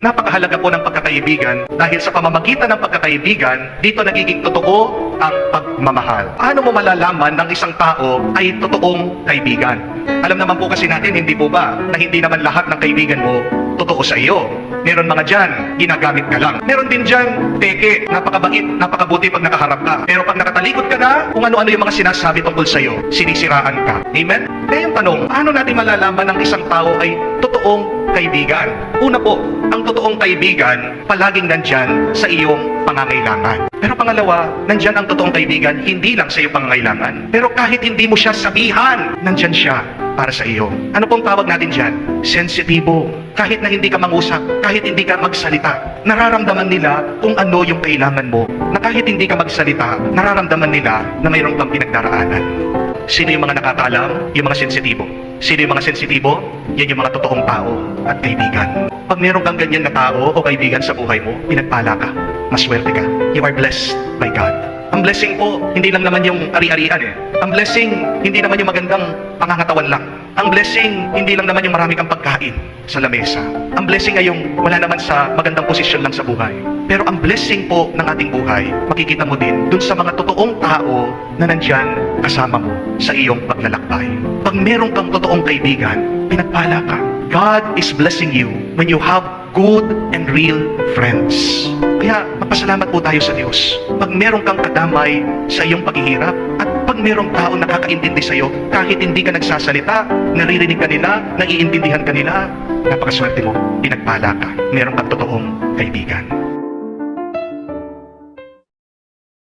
Napakahalaga po ng pagkakaibigan dahil sa pamamagitan ng pagkakaibigan, dito nagiging totoo ang pagmamahal. Paano mo malalaman ng isang tao ay totoong kaibigan? Alam naman po kasi natin, hindi po ba, na hindi naman lahat ng kaibigan mo totoo sa iyo. Meron mga dyan, ginagamit ka lang. Meron din dyan, peke, napakabait, napakabuti pag nakaharap ka. Pero pag nakatalikod ka na, kung ano-ano yung mga sinasabi tungkol sa iyo, sinisiraan ka. Amen? Kaya yung tanong, paano natin malalaman ng isang tao ay totoong kaibigan? Una po, ang totoong kaibigan, palaging nandyan sa iyong pangangailangan. Pero pangalawa, nandyan ang totoong kaibigan, hindi lang sa iyong pangangailangan. Pero kahit hindi mo siya sabihan, nandyan siya para sa iyo. Ano pong tawag natin dyan? Sensitibo. Kahit na hindi ka mangusap, kahit hindi ka magsalita, nararamdaman nila kung ano yung kailangan mo. Na kahit hindi ka magsalita, nararamdaman nila na mayroon kang pinagdaraanan. Sino yung mga nakakaalam? Yung mga sensitibo. Sino yung mga sensitibo? Yan yung mga totoong tao at kaibigan. Pag meron kang ganyan na tao o kaibigan sa buhay mo, pinagpala ka. Maswerte ka. You are blessed by God. Ang blessing po, hindi lang naman yung ari-arian eh. Ang blessing, hindi naman yung magandang pangangatawan lang. Ang blessing, hindi lang naman yung marami kang pagkain sa lamesa. Ang blessing ay yung wala naman sa magandang posisyon lang sa buhay. Pero ang blessing po ng ating buhay, makikita mo din dun sa mga totoong tao na nandyan kasama mo sa iyong paglalakbay. Pag meron kang totoong kaibigan, pinagpala ka. God is blessing you when you have good and real friends. Kaya magpasalamat po tayo sa Diyos. Pag meron kang kadamay sa iyong paghihirap at pag merong tao nakakaintindi sa iyo, kahit hindi ka nagsasalita, naririnig ka nila, naiintindihan ka nila, napakaswerte mo, pinagpala ka. Meron kang totoong kaibigan.